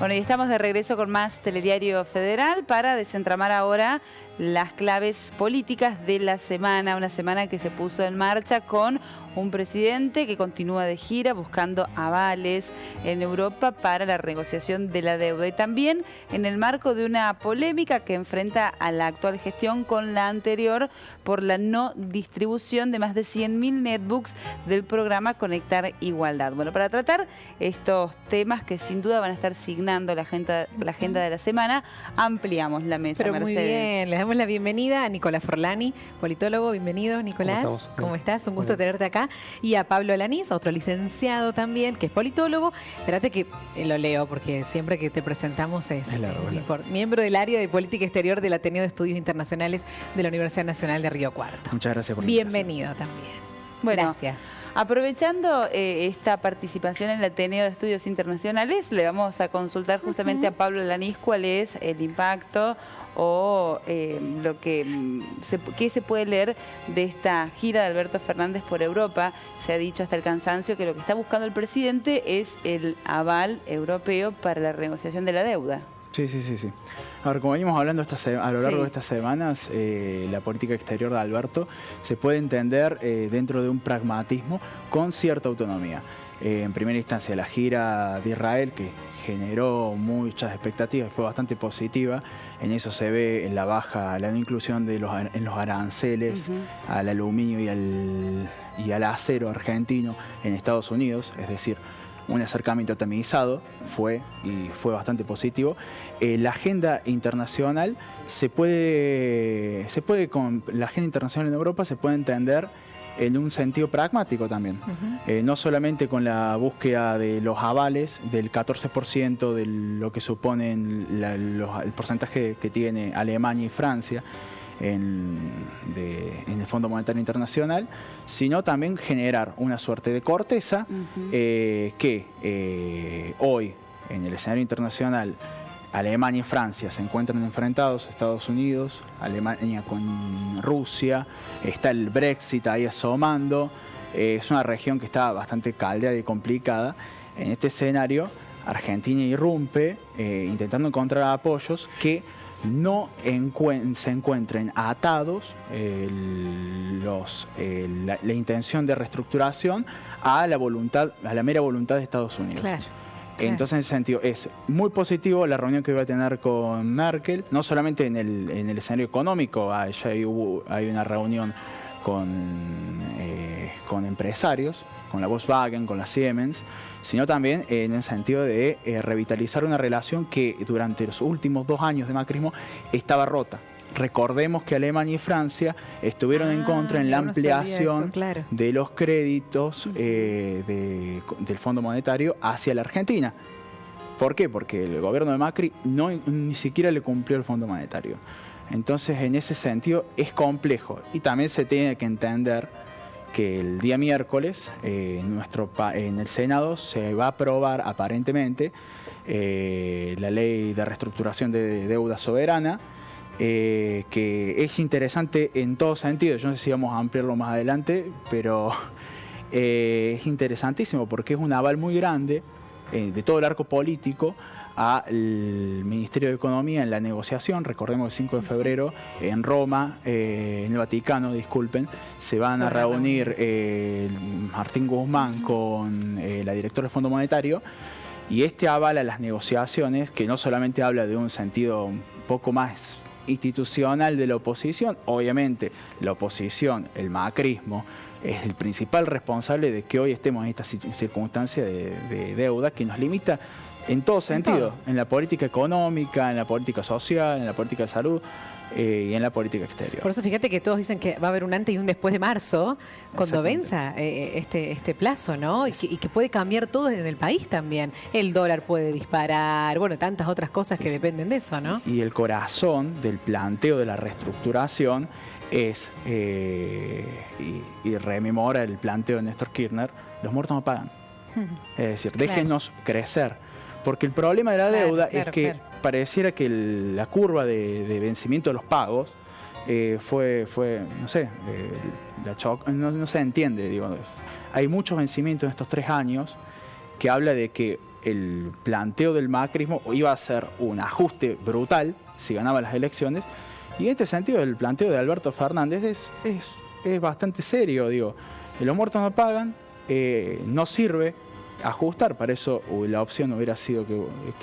Bueno, y estamos de regreso con más Telediario Federal para desentramar ahora las claves políticas de la semana. Una semana que se puso en marcha con un presidente que continúa de gira buscando avales en Europa para la renegociación de la deuda. Y también en el marco de una polémica que enfrenta a la actual gestión con la anterior por la no distribución de más de 100.000 netbooks del programa Conectar Igualdad. Bueno, para tratar estos temas que sin duda van a estar signando la agenda de la semana, ampliamos la mesa. Pero Mercedes. muy bien, les damos la bienvenida a Nicolás Forlani, politólogo. Bienvenido, Nicolás. ¿Cómo estás? Un gusto tenerte acá. Y a Pablo Alanís, otro licenciado también, que es politólogo. Espérate que lo leo, porque siempre que te presentamos es miembro del área de política exterior del Ateneo de Estudios Internacionales de la Universidad Nacional de Río Cuarto. Muchas gracias por la Bienvenido también. Bueno, gracias. Aprovechando esta participación en el Ateneo de Estudios Internacionales, le vamos a consultar justamente a Pablo Alanís cuál es el impacto o qué se puede leer de esta gira de Alberto Fernández por Europa. Se ha dicho hasta el cansancio que lo que está buscando el presidente es el aval europeo para la renegociación de la deuda. Sí. A ver, como venimos hablando a lo largo de estas semanas, la política exterior de Alberto se puede entender dentro de un pragmatismo con cierta autonomía. En primera instancia, la gira de Israel, que generó muchas expectativas, fue bastante positiva. En eso se ve en la no inclusión de en los aranceles al aluminio y al acero argentino en Estados Unidos, es decir, un acercamiento tamizado fue bastante positivo. La agenda internacional la agenda internacional en Europa se puede entender en un sentido pragmático también. No solamente con la búsqueda de los avales del 14% de lo que suponen el porcentaje que tiene Alemania y Francia en el Fondo Monetario Internacional, sino también generar una suerte de corteza que hoy en el escenario internacional Alemania y Francia se encuentran enfrentados, Estados Unidos, Alemania con Rusia, está el Brexit ahí asomando, es una región que está bastante caldeada y complicada. En este escenario, Argentina irrumpe intentando encontrar apoyos que no se encuentren atados la intención de reestructuración a la mera voluntad de Estados Unidos. Claro. Entonces, en ese sentido, es muy positivo la reunión que voy a tener con Merkel, no solamente en el escenario económico, hay una reunión con empresarios, con la Volkswagen, con la Siemens, sino también en el sentido de revitalizar una relación que durante los últimos 2 años de macrismo estaba rota. Recordemos que Alemania y Francia estuvieron en contra en la ampliación de los créditos del Fondo Monetario hacia la Argentina. ¿Por qué? Porque el gobierno de Macri ni siquiera le cumplió el Fondo Monetario. Entonces, en ese sentido, es complejo. Y también se tiene que entender que el día miércoles en el Senado se va a aprobar aparentemente la ley de reestructuración de deuda soberana, que es interesante en todo sentido. Yo no sé si vamos a ampliarlo más adelante, pero es interesantísimo porque es un aval muy grande de todo el arco político al Ministerio de Economía en la negociación. Recordemos que el 5 de febrero en Roma, en el Vaticano, se van a reunir Martín Guzmán con la directora del Fondo Monetario, y este avala las negociaciones, que no solamente habla de un sentido un poco más institucional de la oposición. Obviamente la oposición, el macrismo, es el principal responsable de que hoy estemos en esta circunstancia de deuda que nos limita en todo sentido, en la política económica, en la política social, en la política de salud y en la política exterior. Por eso fíjate que todos dicen que va a haber un antes y un después de marzo, cuando venza este plazo, ¿no? Y que puede cambiar todo en el país también. El dólar puede disparar, bueno, tantas otras cosas que dependen de eso, ¿no? Y el corazón del planteo de la reestructuración es, y rememora el planteo de Néstor Kirchner, los muertos no pagan. Es decir, déjenos crecer. Porque el problema de la deuda es que pareciera que la curva de vencimiento de los pagos no sé, no se entiende. Digo, hay muchos vencimientos en estos 3 años que habla de que el planteo del macrismo iba a ser un ajuste brutal si ganaba las elecciones, y en este sentido el planteo de Alberto Fernández es bastante serio, digo, los muertos no pagan, no sirve ajustar, para eso la opción hubiera sido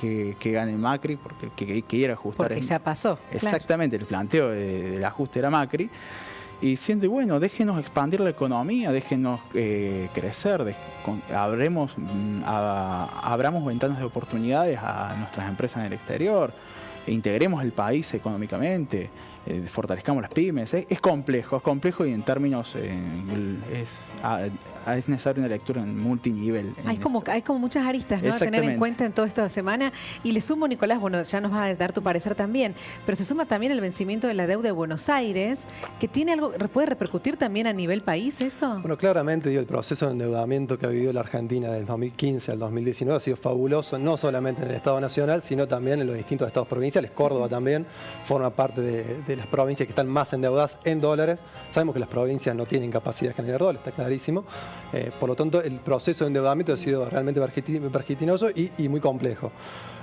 que gane Macri, porque que quiera ajustar. Porque ya pasó. Exactamente, claro. El planteo del ajuste era Macri. Y siendo, y bueno, déjenos expandir la economía, déjenos crecer, abramos ventanas de oportunidades a nuestras empresas en el exterior, integremos el país económicamente, fortalezcamos las pymes. Es complejo y en términos es necesaria una lectura en multinivel. Hay como muchas aristas, ¿no?, a tener en cuenta en toda esta semana. Y le sumo, Nicolás, bueno, ya nos va a dar tu parecer también, pero se suma también el vencimiento de la deuda de Buenos Aires, que tiene algo, puede repercutir también a nivel país, ¿eso? Bueno, claramente, el proceso de endeudamiento que ha vivido la Argentina del 2015 al 2019 ha sido fabuloso, no solamente en el Estado Nacional, sino también en los distintos estados provinciales. Córdoba también forma parte de las provincias que están más endeudadas en dólares. Sabemos que las provincias no tienen capacidad de generar dólares, está clarísimo. Por lo tanto, el proceso de endeudamiento ha sido realmente vertiginoso y muy complejo.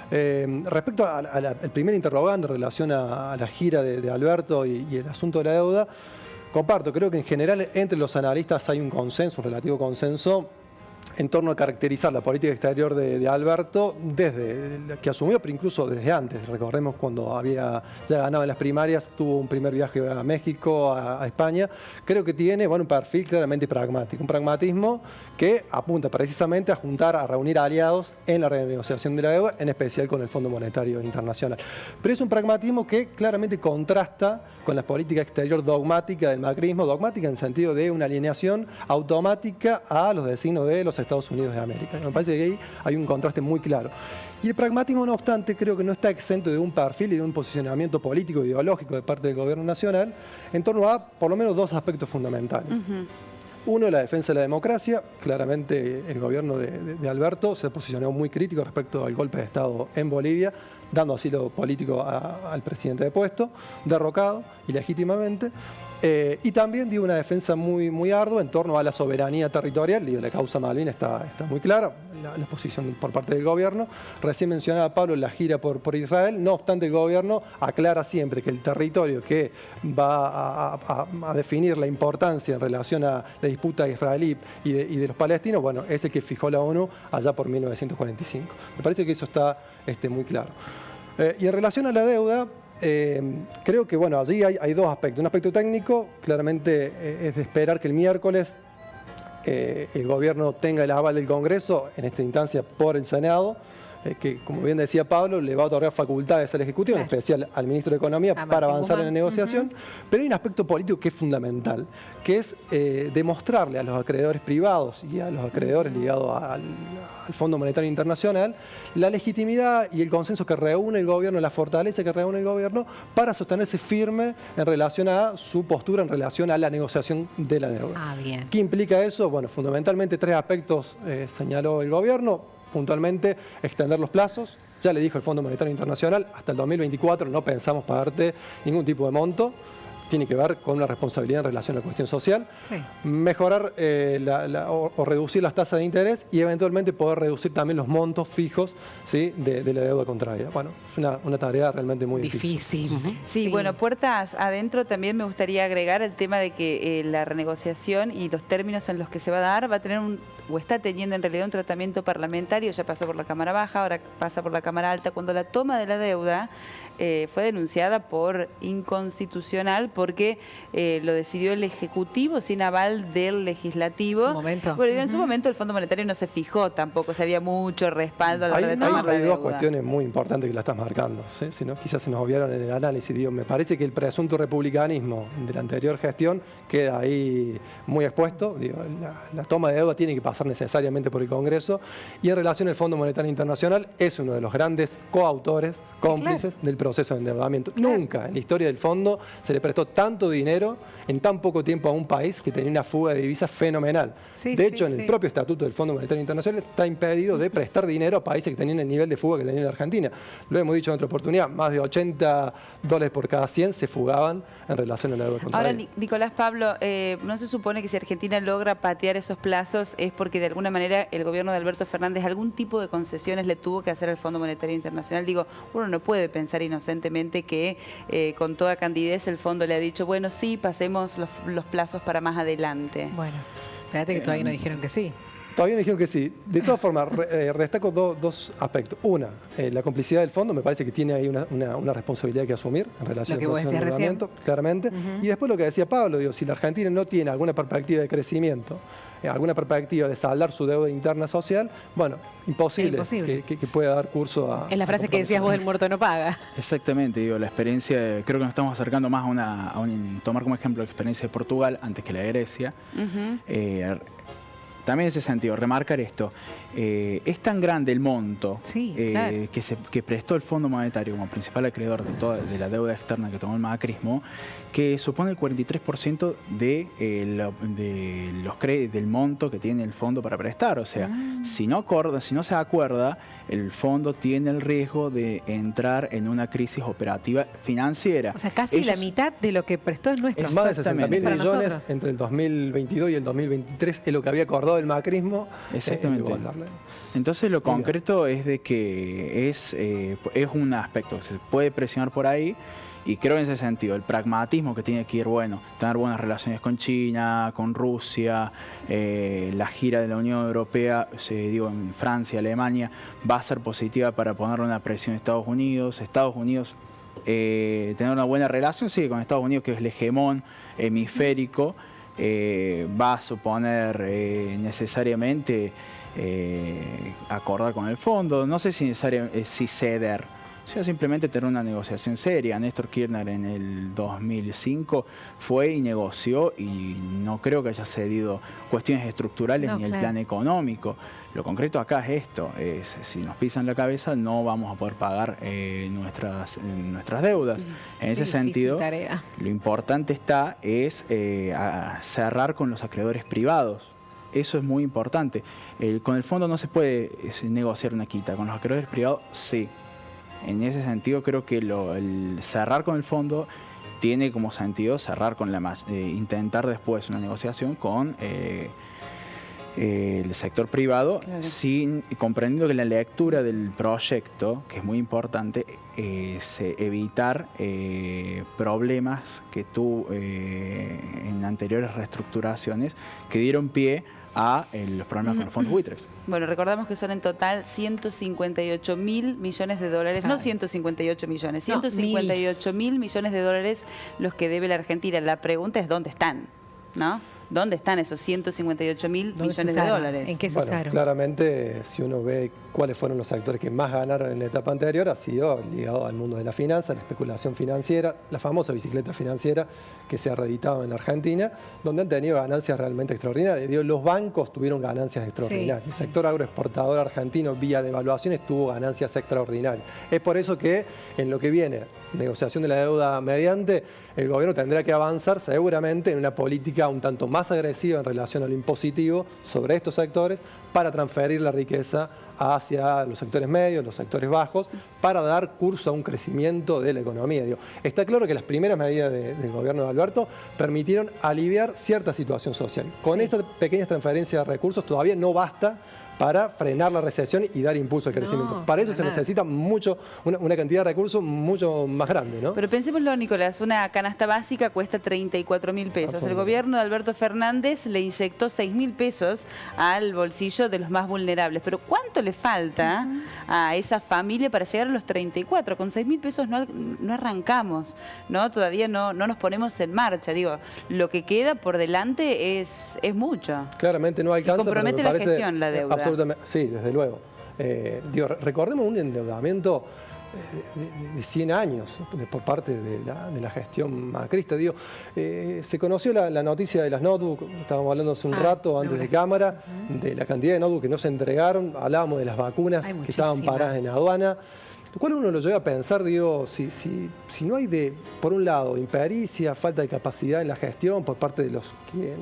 Respecto al primer interrogante en relación a la gira de Alberto y el asunto de la deuda, comparto, creo que en general entre los analistas hay un consenso, un relativo consenso, en torno a caracterizar la política exterior de Alberto desde que asumió, pero incluso desde antes. Recordemos cuando ya ganado en las primarias, tuvo un primer viaje a México, a España. Creo que tiene un perfil claramente pragmático, un pragmatismo que apunta precisamente a reunir aliados en la renegociación de la deuda, en especial con el Fondo Monetario Internacional. Pero es un pragmatismo que claramente contrasta con la política exterior dogmática del macrismo, dogmática en el sentido de una alineación automática a los designios de los Estados Unidos de América. Me parece que ahí hay un contraste muy claro. Y el pragmatismo, no obstante, creo que no está exento de un perfil y de un posicionamiento político e ideológico de parte del gobierno nacional en torno a, por lo menos, dos aspectos fundamentales. Uno, la defensa de la democracia. Claramente el gobierno de Alberto se posicionó muy crítico respecto al golpe de Estado en Bolivia, dando asilo político al presidente depuesto, derrocado ilegítimamente. Y también dio una defensa muy ardua en torno a la soberanía territorial. La causa Malvinas está muy clara, la posición por parte del gobierno. Recién mencionaba Pablo la gira por Israel. No obstante, el gobierno aclara siempre que el territorio que va a definir la importancia en relación a la disputa israelí y de los palestinos, bueno, es el que fijó la ONU allá por 1945. Me parece que eso está muy claro. Y en relación a la deuda, creo que allí hay dos aspectos. Un aspecto técnico, claramente es de esperar que el miércoles el gobierno tenga el aval del Congreso, en esta instancia por el Senado, que, como bien decía Pablo, le va a otorgar facultades al Ejecutivo, en especial al Ministro de Economía, para avanzar en la negociación. Pero hay un aspecto político que es fundamental, que es demostrarle a los acreedores privados y a los acreedores ligados al Fondo Monetario Internacional la legitimidad y el consenso que reúne el gobierno, la fortaleza que reúne el gobierno para sostenerse firme en relación a su postura, en relación a la negociación de la deuda. Bien. ¿Qué implica eso? Bueno, fundamentalmente tres aspectos señaló el gobierno. Puntualmente, extender los plazos. Ya le dijo el Fondo Monetario Internacional, hasta el 2024 no pensamos pagarte ningún tipo de monto. Tiene que ver con una responsabilidad en relación a la cuestión social. Sí. Mejorar o reducir las tasas de interés y eventualmente poder reducir también los montos fijos, ¿sí?, de la deuda contraída. Bueno, es una tarea realmente muy difícil. Sí, bueno, puertas adentro también me gustaría agregar el tema de que la renegociación y los términos en los que se va a dar va a tener o está teniendo en realidad un tratamiento parlamentario. Ya pasó por la Cámara Baja, ahora pasa por la Cámara Alta, cuando la toma de la deuda fue denunciada por inconstitucional porque lo decidió el Ejecutivo sin aval del Legislativo. En su momento. Bueno, en su momento el Fondo Monetario no se fijó tampoco, se había mucho respaldo a la hora de tomar la deuda. Hay dos cuestiones muy importantes que la estás marcando, ¿sí? Si no, quizás se nos obviaron en el análisis. Me parece que el presunto republicanismo de la anterior gestión queda ahí muy expuesto. La toma de deuda tiene que pasar necesariamente por el Congreso, y en relación al Fondo Monetario Internacional es uno de los grandes coautores, cómplices del proceso de endeudamiento. Nunca en la historia del fondo se le prestó ingresó tanto dinero en tan poco tiempo a un país que tenía una fuga de divisas fenomenal. De hecho, en el propio estatuto del Fondo Monetario Internacional está impedido de prestar dinero a países que tenían el nivel de fuga que tenía la Argentina. Lo hemos dicho en otra oportunidad, más de $80 por cada 100 se fugaban en relación a la deuda contraída. Ahora, Nicolás, Pablo, ¿no se supone que si Argentina logra patear esos plazos es porque de alguna manera el gobierno de Alberto Fernández algún tipo de concesiones le tuvo que hacer al Fondo Monetario Internacional? Digo, uno no puede pensar inocentemente que con toda candidez el fondo le ha dicho, bueno, sí, pasemos los plazos para más adelante. Bueno, espérate que todavía no dijeron que sí. Todavía no dijeron que sí. De todas formas, destaco dos aspectos. Una, la complicidad del fondo, me parece que tiene ahí una responsabilidad que asumir en relación al proceso de endeudamiento, claramente. Y después lo que decía Pablo, digo, si la Argentina no tiene alguna perspectiva de crecimiento, alguna perspectiva de saldar su deuda interna social, bueno, imposible. Que pueda dar curso a... Es la frase que decías vos, el muerto no paga. Exactamente, digo, la experiencia, creo que nos estamos acercando más a tomar como ejemplo la experiencia de Portugal antes que la de Grecia. También en ese sentido, remarcar esto, es tan grande el monto claro, que prestó el Fondo Monetario como principal acreedor de la deuda externa que tomó el macrismo, que supone el 43% del monto que tiene el fondo para prestar. O sea, si no se acuerda, el fondo tiene el riesgo de entrar en una crisis operativa financiera. O sea, casi la mitad de lo que prestó es nuestro. Más de 60.000 millones entre el 2022 y el 2023 es lo que había acordado el macrismo. Exactamente. Entonces lo concreto es de que es un aspecto que se puede presionar por ahí. Y creo en ese sentido, el pragmatismo que tiene que ir, bueno, tener buenas relaciones con China, con Rusia, la gira de la Unión Europea, en Francia, Alemania, va a ser positiva para ponerle una presión a Estados Unidos. Tener una buena relación, sí, con Estados Unidos, que es el hegemón hemisférico, va a suponer necesariamente acordar con el fondo, no sé si ceder, sino simplemente tener una negociación seria. Néstor Kirchner en el 2005 fue y negoció y no creo que haya cedido cuestiones estructurales ni el plan económico. Lo concreto acá es esto, si nos pisan la cabeza no vamos a poder pagar nuestras deudas. En ese sentido, lo importante es cerrar con los acreedores privados. Eso es muy importante. Con el fondo no se puede negociar una quita, con los acreedores privados sí. En ese sentido creo que el cerrar con el fondo tiene como sentido cerrar con intentar después una negociación con el sector privado, comprendiendo que la lectura del proyecto, que es muy importante, es evitar problemas que tuvo en anteriores reestructuraciones que dieron pie a los problemas con los fondos buitres. Bueno, recordamos que son en total 158.000 millones de dólares, no 158 millones, 158.000 millones de dólares los que debe la Argentina. La pregunta es ¿dónde están? ¿No? ¿Dónde están esos 158.000 millones de dólares? ¿En qué se usaron? Claramente, si uno ve cuáles fueron los actores que más ganaron en la etapa anterior, ha sido ligado al mundo de la finanza, la especulación financiera, la famosa bicicleta financiera que se ha reeditado en Argentina, donde han tenido ganancias realmente extraordinarias. Los bancos tuvieron ganancias extraordinarias. El sector agroexportador argentino, vía devaluaciones, tuvo ganancias extraordinarias. Es por eso que en lo que viene, negociación de la deuda mediante, el gobierno tendrá que avanzar seguramente en una política un tanto más agresiva en relación a lo impositivo sobre estos sectores para transferir la riqueza hacia los sectores medios, los sectores bajos, para dar curso a un crecimiento de la economía. Está claro que las primeras medidas del gobierno de Alberto permitieron aliviar cierta situación social. Con esa pequeña transferencia de recursos todavía no basta para frenar la recesión y dar impulso al crecimiento. Para eso se necesita una cantidad de recursos mucho más grande, ¿no? Pero pensémoslo, Nicolás, una canasta básica cuesta 34.000 pesos. El gobierno de Alberto Fernández le inyectó 6.000 pesos al bolsillo de los más vulnerables. Pero ¿cuánto le falta a esa familia para llegar a los 34? Con 6.000 pesos no arrancamos, ¿no? Todavía no nos ponemos en marcha. Digo, lo que queda por delante es mucho. Claramente no alcanza. Y compromete la gestión, la deuda. Absolutamente, sí, desde luego. Recordemos un endeudamiento de 100 años por parte de la gestión macrista. Se conoció la noticia de las notebooks, estábamos hablando hace un rato antes de cámara, de la cantidad de notebooks que no se entregaron, hablábamos de las vacunas que estaban paradas en aduana. Lo cual uno lo lleva a pensar, digo, si no hay por un lado, impericia, falta de capacidad en la gestión por parte de los que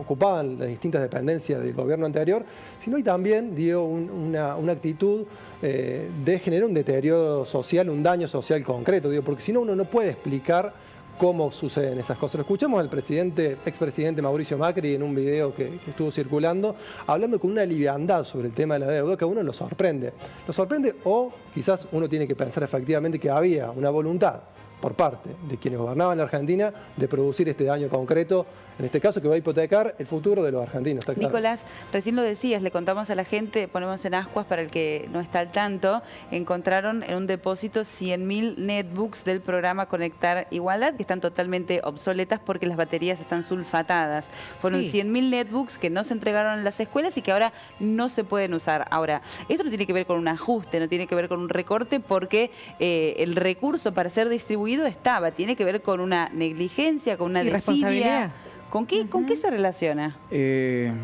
ocupaban las distintas dependencias del gobierno anterior, si no hay también, digo, una actitud de generar un deterioro social, un daño social concreto, digo, porque si no uno no puede explicar cómo suceden esas cosas. Lo escuchamos al expresidente Mauricio Macri en un video que estuvo circulando, hablando con una liviandad sobre el tema de la deuda que a uno lo sorprende. Lo sorprende, o quizás uno tiene que pensar efectivamente que había una voluntad por parte de quienes gobernaban la Argentina de producir este daño concreto, en este caso que va a hipotecar el futuro de los argentinos. Está claro. Nicolás, recién lo decías, le contamos a la gente, ponemos en ascuas para el que no está al tanto, encontraron en un depósito 100.000 netbooks del programa Conectar Igualdad, que están totalmente obsoletas porque las baterías están sulfatadas. Fueron 100.000 netbooks que no se entregaron en las escuelas y que ahora no se pueden usar. Ahora, esto no tiene que ver con un ajuste, no tiene que ver con un recorte, porque el recurso para ser distribuido estaba, tiene que ver con una negligencia, con una irresponsabilidad. ¿Con qué se relaciona?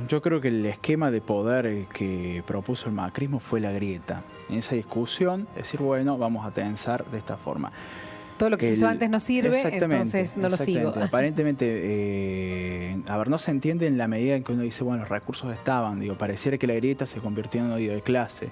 Yo creo que el esquema de poder que propuso el macrismo fue la grieta. En esa discusión, decir, bueno, vamos a tensar de esta forma. Todo lo que se hizo antes no sirve, entonces no lo sigo. Aparentemente, no se entiende en la medida en que uno dice, bueno, los recursos estaban. Digo, pareciera que la grieta se convirtió en un odio de clase.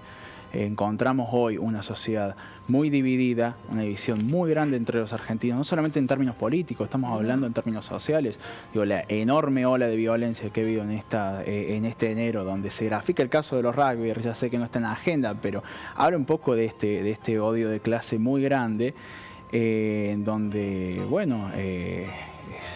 Encontramos hoy una sociedad muy dividida, una división muy grande entre los argentinos, no solamente en términos políticos, estamos hablando en términos sociales. Digo, la enorme ola de violencia que ha habido en este enero, donde se grafica el caso de los rugbyers, ya sé que no está en la agenda, pero habla un poco de este odio de clase muy grande, donde, bueno,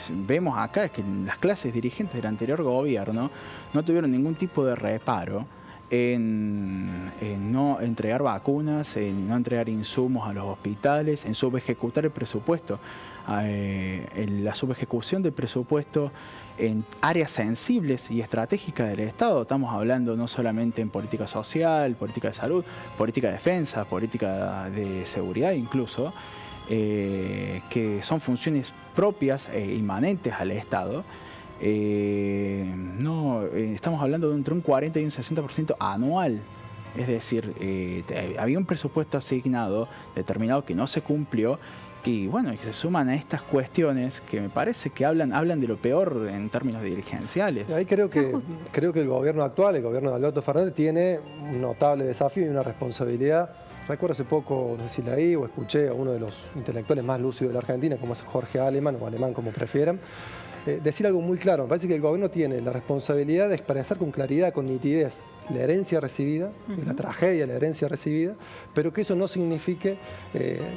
vemos acá que las clases dirigentes del anterior gobierno no tuvieron ningún tipo de reparo en no entregar vacunas, en no entregar insumos a los hospitales, en subejecutar el presupuesto, en la subejecución del presupuesto en áreas sensibles y estratégicas del Estado. Estamos hablando no solamente en política social, política de salud, política de defensa, política de seguridad incluso, que son funciones propias e inmanentes al Estado. Estamos hablando de entre un 40 y un 60% anual. Es decir, había un presupuesto asignado determinado que no se cumplió, y bueno, que se suman a estas cuestiones que me parece que hablan de lo peor en términos dirigenciales. Ahí creo que el gobierno actual, el gobierno de Alberto Fernández, tiene un notable desafío y una responsabilidad. Recuerdo hace poco, no sé si leí o escuché a uno de los intelectuales más lúcidos de la Argentina, como es Jorge Alemann, o Alemán como prefieran, decir algo muy claro. Me parece que el gobierno tiene la responsabilidad de expresar con claridad, con nitidez, la herencia recibida, la tragedia de la herencia recibida, pero que eso no signifique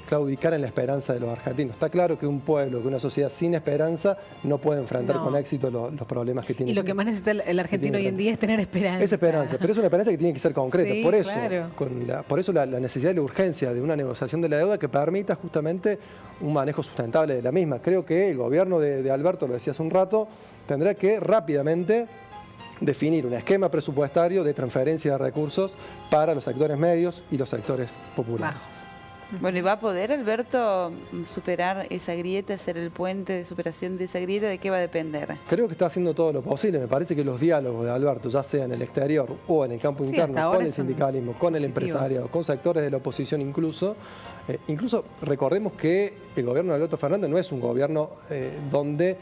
claudicar en la esperanza de los argentinos. Está claro que un pueblo, que una sociedad sin esperanza no puede enfrentar con éxito los problemas que tiene. Y lo que más necesita el argentino hoy en día es tener esperanza. Es esperanza, pero es una esperanza que tiene que ser concreta. Sí, por eso, claro. Por eso la necesidad y la urgencia de una negociación de la deuda que permita justamente un manejo sustentable de la misma. Creo que el gobierno de Alberto, lo decía hace un rato, tendrá que rápidamente definir un esquema presupuestario de transferencia de recursos para los sectores medios y los sectores populares. Bueno, ¿y va a poder Alberto superar esa grieta, hacer el puente de superación de esa grieta? ¿De qué va a depender? Creo que está haciendo todo lo posible. Me parece que los diálogos de Alberto, ya sea en el exterior o en el campo interno, con el sindicalismo, con el empresariado, con sectores de la oposición incluso recordemos que el gobierno de Alberto Fernández no es un gobierno donde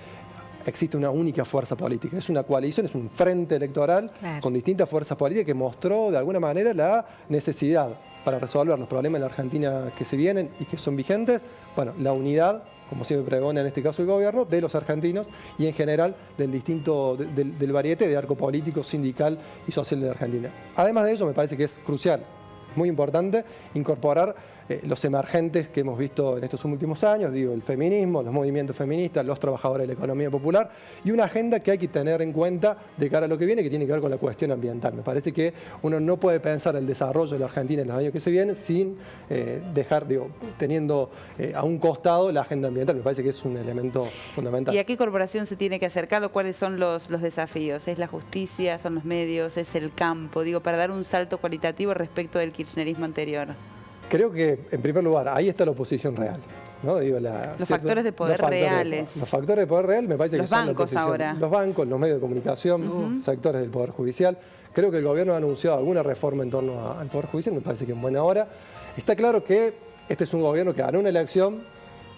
existe una única fuerza política. Es una coalición, es un frente electoral con distintas fuerzas políticas que mostró de alguna manera la necesidad para resolver los problemas de la Argentina que se vienen y que son vigentes, bueno, la unidad, como siempre pregona en este caso el gobierno, de los argentinos y en general del variete de arco político, sindical y social de la Argentina. Además de ello, me parece que es crucial, muy importante, incorporar los emergentes que hemos visto en estos últimos años, digo, el feminismo, los movimientos feministas, los trabajadores de la economía popular y una agenda que hay que tener en cuenta de cara a lo que viene, que tiene que ver con la cuestión ambiental. Me parece que uno no puede pensar el desarrollo de la Argentina en los años que se vienen sin dejar, teniendo a un costado la agenda ambiental. Me parece que es un elemento fundamental. ¿Y a qué corporación se tiene que acercar? ¿Cuáles son los desafíos? ¿Es la justicia? ¿Son los medios? ¿Es el campo? Digo, para dar un salto cualitativo respecto del kirchnerismo anterior. Creo que, en primer lugar, ahí está la oposición real, ¿no? Digo, los factores de poder reales. Los factores de poder real me parece que son la oposición. Ahora. Los bancos, los medios de comunicación, sectores del Poder Judicial. Creo que el gobierno ha anunciado alguna reforma en torno al Poder Judicial, me parece que en buena hora. Está claro que este es un gobierno que ganó una elección,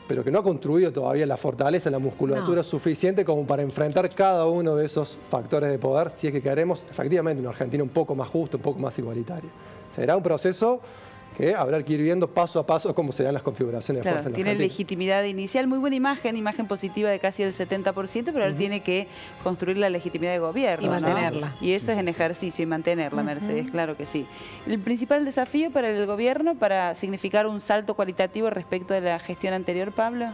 pero que no ha construido todavía la fortaleza, la musculatura suficiente como para enfrentar cada uno de esos factores de poder, si es que queremos efectivamente una Argentina un poco más justa, un poco más igualitaria. Será un proceso que habrá que ir viendo paso a paso cómo se dan las configuraciones de fuerza en la tiene Argentina. legitimidad inicial, muy buena imagen positiva de casi el 70%, pero ahora tiene que construir la legitimidad de gobierno. Y mantenerla. ¿No? Y eso es en ejercicio, y mantenerla, Mercedes, claro que sí. El principal desafío para el gobierno, para significar un salto cualitativo respecto de la gestión anterior, Pablo.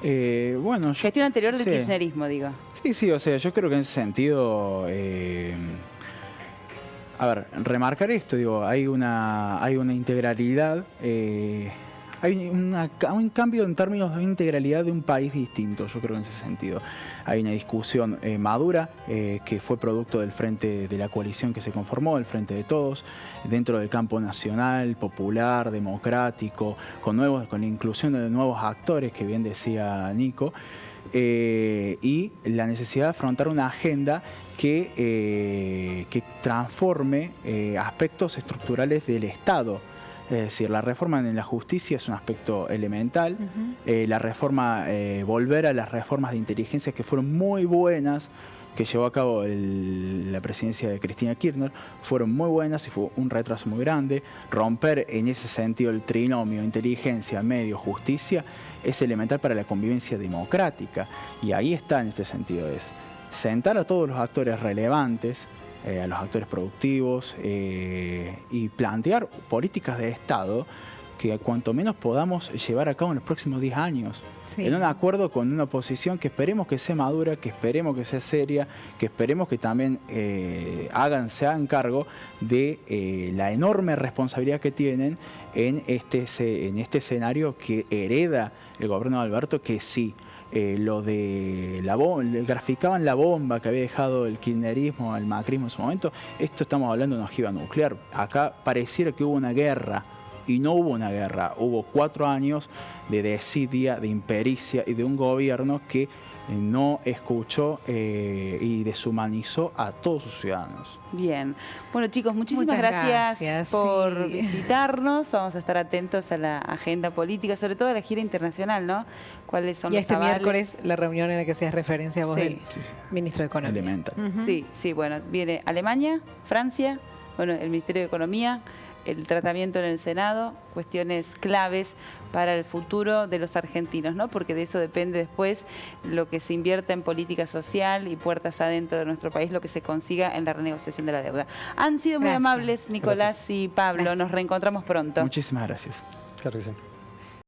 Gestión anterior del kirchnerismo, digo. Sí, o sea, yo creo que en ese sentido... A ver, remarcar esto, digo, hay una integralidad, hay un cambio en términos de integralidad de un país distinto, yo creo en ese sentido. Hay una discusión madura que fue producto del frente de la coalición que se conformó, el Frente de Todos, dentro del campo nacional, popular, democrático, con la inclusión de nuevos actores, que bien decía Nico, y la necesidad de afrontar una agenda que transforme aspectos estructurales del Estado. Es decir, la reforma en la justicia es un aspecto elemental. La reforma, volver a las reformas de inteligencia que fueron muy buenas, que llevó a cabo la presidencia de Cristina Kirchner, fueron muy buenas y fue un retraso muy grande. Romper en ese sentido el trinomio inteligencia, medio, justicia es elemental para la convivencia democrática. Y ahí está en este sentido, es sentar a todos los actores relevantes, a los actores productivos y plantear políticas de Estado que cuanto menos podamos llevar a cabo en los próximos 10 años. En un acuerdo con una oposición que esperemos que sea madura, que esperemos que sea seria, que esperemos que también se hagan cargo de la enorme responsabilidad que tienen en este escenario que hereda el gobierno de Alberto, que sí. Lo de la bomba, graficaban la bomba que había dejado el kirchnerismo, el macrismo en su momento. Esto estamos hablando de una ojiva nuclear. Acá pareciera que hubo una guerra, y no hubo una guerra. Hubo 4 años de desidia, de impericia y de un gobierno que no escuchó y deshumanizó a todos sus ciudadanos. Bien. Bueno, chicos, muchísimas gracias por visitarnos. Vamos a estar atentos a la agenda política, sobre todo a la gira internacional, ¿no? ¿Cuáles son los avales? Miércoles la reunión en la que hacías referencia a vos del ministro de Economía. Elemental. Sí, bueno, viene Alemania, Francia, bueno, el Ministerio de Economía, el tratamiento en el Senado, cuestiones claves para el futuro de los argentinos, ¿no? Porque de eso depende después lo que se invierta en política social y puertas adentro de nuestro país, lo que se consiga en la renegociación de la deuda. Han sido muy amables, Nicolás y Pablo. Nos reencontramos pronto. Muchísimas gracias. Claro que sí.